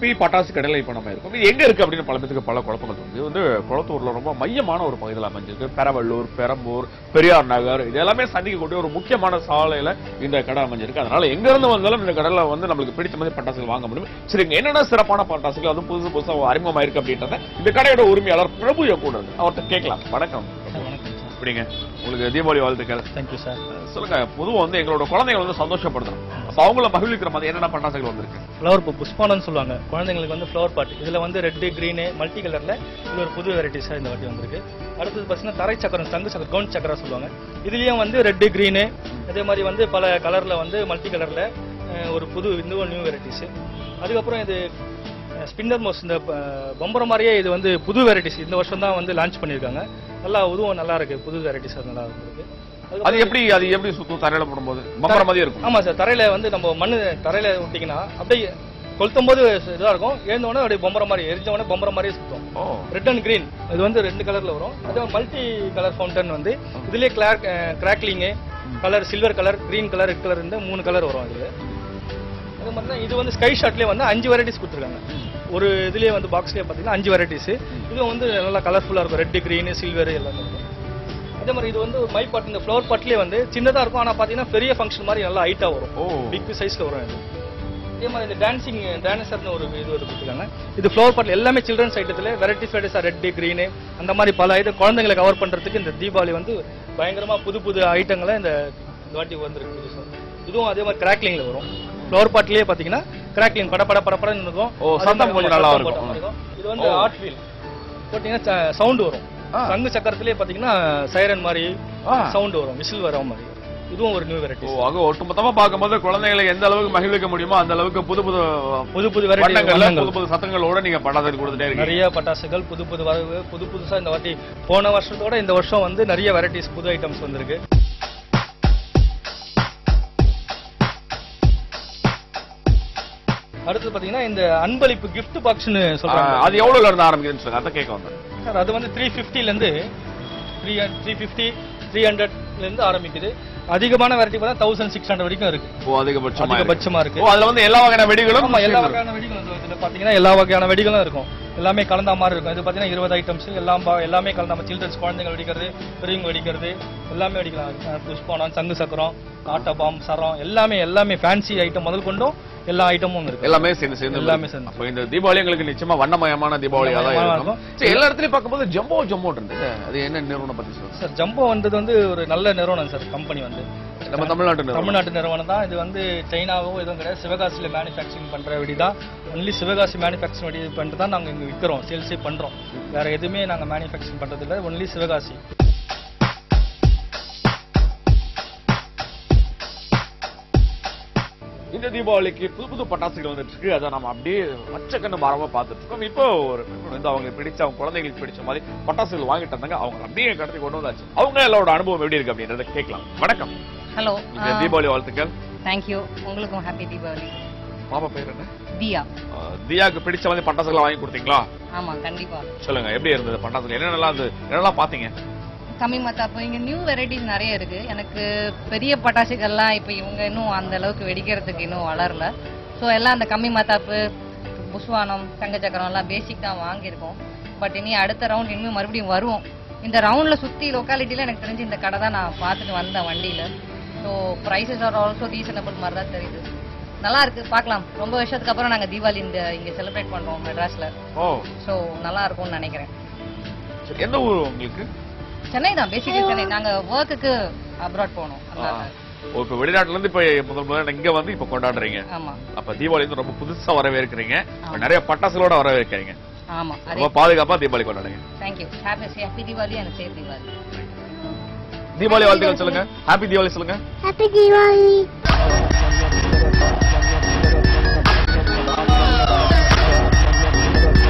SP பட்டாசு கடையில இப்ப நம்ம இருக்கோம். இது எங்க இருக்கு அப்படின்னு பல பேருக்கு பல குழப்பங்கள் இருக்கு. இது வந்து குளத்தூர்ல ரொம்ப மையமான ஒரு பகுதியில் அமைஞ்சிருக்கு. பெரவள்ளூர், பெரம்பூர், பெரியார் நகர் இது எல்லாமே சந்திக்கக்கூடிய ஒரு முக்கியமான சாலையில இந்த கடை அமைஞ்சிருக்கு. அதனால எங்க இருந்து வந்தாலும் இந்த கடையில வந்து நம்மளுக்கு பிடித்த மாதிரி பட்டாசுகள் வாங்க முடியும். சரி, என்னென்ன சிறப்பான பட்டாசுகள் அதுவும் புதுசு புதுசா அறிமுகமாயிருக்கு அப்படின்றத இந்த கடையோட உரிமையாளர் பிரபு கூட அவர்கிட்ட கேட்கலாம். வணக்கம். அப்படிங்க, உங்களுக்கு தீபாவளி வாழ்த்துக்கள். Thank you sir. சொல்லுங்க, பொதுவா வந்து எங்களோட குழந்தைகள் வந்து சந்தோஷப்படுத்தணும். அப்ப அவங்கள மகிழ்விக்கிற மாதிரி என்னென்ன பட்டாசுகள் வந்திருக்கு? ஃப்ளவர் புஷ்பானன்னு சொல்லுவாங்க குழந்தைங்களுக்கு வந்து ஃப்ளவர் பாட். இதுல வந்து ரெட், கிரீனு, மல்டி கலர்ல இது ஒரு புது வெரைட்டிஸா இந்த வாட்டி வந்திருக்கு. அடுத்தது பார்த்தீங்கன்னா தரை சக்கரம், தங்கு சக்கரம், கவுண்ட் சக்கரா சொல்லுவாங்க. இதுலயும் வந்து ரெட், கிரீனு, அதே மாதிரி வந்து பல கலர்ல வந்து மல்டி கலர்ல ஒரு புது நியூ வெரைட்டிஸ். அதுக்கப்புறம் இது ஸ்பின்னர் மோஸ், இந்த பொம்பரை மாதிரியே இது வந்து புது வெரைட்டிஸ் இந்த வருஷம் தான் வந்து லான்ச் பண்ணியிருக்காங்க. நல்லா இதுவும் நல்லா இருக்கு, புது வெரைட்டிஸ் நல்லா இருக்கு. அது எப்படி சுத்தம் தரையில போடும்போது பொம்பரை மாதிரியே இருக்கும்? ஆமா சார், தரையில வந்து நம்ம மண்ணு தரையில விட்டீங்கன்னா அப்படியே கொளுத்தும் போது இதா இருக்கும், எழுந்த உடனே அப்படியே பொம்பரை மாதிரி, எரிஞ்ச உடனே பொம்பரை மாதிரியே சுத்தம். ரெட் அண்ட் கிரீன் இது வந்து 2 கலர்ல வரும். அதே மல்டி கலர் ஃபவுண்டன் வந்து இதுலயே crackling colour, silver colour, green colour, red colour, இந்த 3 கலர் வரும். அதுல அதே மாதிரி தான் இது வந்து ஸ்கை ஷாட்லயே வந்து 5 வெரைட்டிஸ் கொடுத்துருக்காங்க. ஒரு இதுலயே வந்து பாக்ஸ்லயே பாத்தீங்கன்னா 5 வெரைட்டிஸ். இது வந்து நல்லா கலர்ஃபுல்லா இருக்கும், ரெட், கிரீன், சில்வர் எல்லாமே இருக்கும். அதே மாதிரி இது வந்து மை பாட், இந்த ஃப்ளவர் பாட்லயே வந்து சின்னதா இருக்கும், ஆனா பாத்தீங்கன்னா பெரிய ஃபங்க்ஷன் மாதிரி நல்லா ஹைட்டா வரும், பிக் சைஸ்ல வரும் இது. அதே மாதிரி இந்த டான்சர்னு ஒரு இது கொடுத்துருக்காங்க. இது ஃப்ளவர் பாட்ல எல்லாமே சில்ட்ரன்ஸ் ஐட்டத்துல வெரைட்டிஸா ரெட், கிரீன் அந்த மாதிரி பல ஐட்டம் குழந்தைங்களை கவர் பண்றதுக்கு இந்த தீபாவளி வந்து பயங்கரமா புது ஐட்டங்களை இந்த வாட்டி வந்திருக்கு. இதுவும் அதே மாதிரி கிராக்லிங்ல வரும். ஃப்ளவர் பாட்லயே பாத்தீங்கன்னா கிராக்லிங் படன்னு இருக்கும், சத்தம் கொஞ்சம் நல்லா இருக்கும். இது வந்து ஆர்ட் வீல் போட்டீங்கன்னா சவுண்ட் வரும். சங்கு சக்கரத்திலே பாத்தீங்கன்னா சைரன் மாதிரி சவுண்ட் வரும், விசில் வர மாதிரி. இதுவும் ஒரு நியூ வெரைட்டி. ஒட்டுமொத்தமா பார்க்கும்போது குழந்தைகளை எந்த அளவுக்கு மகிழ்விக்க முடியுமோ அந்த அளவுக்கு புது சத்தங்களோட நீங்க பட்டாசு கொடுத்துட்டே இருக்கீங்க. நிறைய பட்டாசுகள் புதுசா இந்த வாட்டி போன வருஷத்தோட இந்த வருஷம் வந்து நிறைய வெரைட்டிஸ், புது ஐட்டம்ஸ் வந்திருக்கு. அடுத்து பாத்தீங்கன்னா இந்த அன்பளிப்பு கிஃப்ட் பாக்ஸ்னு சொல்றாங்க. அது எவ்வளவுல இருந்து ஆரம்பிக்குதுன்னு சொல்லுங்க, அத கேட்க வந்தேன் சார். அது வந்து 350 ல இருந்து 350, 300 ல இருந்து ஆரம்பிக்குது. அதிகமான வெரைட்டி பார்த்தா 1600 வரைக்கும் இருக்கு. அதிகபட்சமா இருக்கு. அதுல வந்து எல்லா வகையான வெடிகளும் இதுல பாத்தீங்கன்னா எல்லா வகையான வெடிகளும் இருக்கும். எல்லாமே கலந்த மாதிரி இருக்கும். இது பாத்தீங்கன்னா 20 ஐட்டம்ஸ் எல்லாமே கலந்த, சில்ட்ரன்ஸ் குழந்தைங்க வெடிக்கிறது, பெரியவங்க வெடிக்கிறது எல்லாமே வெடிக்கலாம். புஷ்பானம், சங்கு சக்கரம், காட்டா பாம், சரம் எல்லாமே ஃபேன்சி ஐட்டம் முதல் கொண்டும் எல்லா ஐட்டமும் இருக்கு. எல்லாமே சேர்ந்து. அப்ப இந்த தீபாவளி எங்களுக்கு நிச்சயமா வண்ணமயமான தீபாவளியா தான் இருக்கும். எல்லா இடத்துலயும் பார்க்கும்போது ஜம்போ இருந்தது. அது என்ன நிறுவனம் பத்தி சொல்லுங்க சார். ஜம்போ வந்தது வந்து ஒரு நல்ல நிறுவனம் சார். கம்பெனி வந்து நம்ம தமிழ்நாட்டு நிறுவனம் தான். இது வந்து சைனாவோ எதுவும் கிடையாது, சிவகாசியில மேனுஃபேக்சரிங் பண்ற வெடி தான். ஒன்லி சிவகாசி மேனுஃபேக்சரிங் வெடி பண்ணிட்டு தான் நாங்க இங்க விற்கிறோம், சேல்ஸே பண்றோம். வேற எதுவுமே நாங்க மேனுஃபேக்சரிங் பண்றது இல்லை, ஒன்லி சிவகாசி. இந்த தீபாவளிக்கு புது பட்டாசுகள் வந்துட்டு இருக்கு. அதை நம்ம அப்படியே மச்சக்கண்ணு மரமா பார்த்துட்டு இருக்கோம். இப்போ ஒரு வந்து அவங்க குழந்தைங்களுக்கு பிடிச்ச மாதிரி பட்டாசுகள் வாங்கிட்டு இருந்தாங்க. அவங்க அப்படியே கடத்தி கொண்டு வந்தாச்சு. அவங்க எல்லாரோட அனுபவம் எப்படி இருக்கு அப்படின்றத கேட்கலாம். வணக்கம். ஹலோ, தீபாவளி வாழ்த்துக்கள். தேங்க்யூ. உங்களுக்கும் ஹாப்பி தீபாவளி. பாப்பா பேர் என்ன? தியா. தியாக்கு பிடிச்ச மாதிரி பட்டாசுகள் வாங்கி கொடுத்தீங்களா? ஆமா, கண்டிப்பா. சொல்லுங்க, எப்படி இருந்தது பட்டாசுகள்? என்னென்னலாம் பாத்தீங்க? கம்மி மத்தாப்பு, இங்க நியூ வெரைட்டிஸ் நிறைய இருக்கு. எனக்கு பெரிய பட்டாசுகள்லாம் இப்ப இவங்க இன்னும் அந்த அளவுக்கு வெடிக்கிறதுக்கு இன்னும் வளரல. ஸோ எல்லாம் அந்த கம்மி மத்தாப்பு, புஷ்வானம், தங்க சக்கரம் எல்லாம் பேசிக் தான் வாங்கியிருக்கோம். பட் இனி அடுத்த ரவுண்ட் இனிமேல் மறுபடியும் வருவோம். இந்த ரவுண்ட்ல சுத்தி லொக்காலிட்டியில எனக்கு தெரிஞ்சு இந்த கடை தான் நான் பார்த்துட்டு வந்தேன் வண்டியில. So prices are also reasonable மாதிரி தான் தெரியுது. நல்லா இருக்கு, பார்க்கலாம். ரொம்ப வருஷத்துக்கு அப்புறம் நாங்க தீபாவளி இங்க செலிப்ரேட் பண்றோம் மெட்ராஸ்ல. ஸோ நல்லா இருக்கும்னு நினைக்கிறேன். எந்த ஊர் உங்களுக்கு? சென்னை தான், பேசிக்கலி சென்னை. நாங்க ஒர்க்குக்கு அப்ராட் போனோம். இப்ப வெளிநாட்டுல இருந்து இப்ப முதல்ல இங்க வந்து இப்ப கொண்டாடுறீங்க. ஆமா. அப்ப தீபாவளி வந்து ரொம்ப புதுசா வரவேற்கிறீங்க, நிறைய பட்டாசுகளோட வரவேற்கிறீங்க. ஆமா, ரொம்ப பாதுகாப்பா தீபாவளி கொண்டாடுங்க. Thank you. Happy Deepavali and safe Deepavali. Deepavali வாழ்த்துக்கள் சொல்லுங்க. ஹாப்பி தீபாவளி சொல்லுங்க. ஹாப்பி தீபாவளி.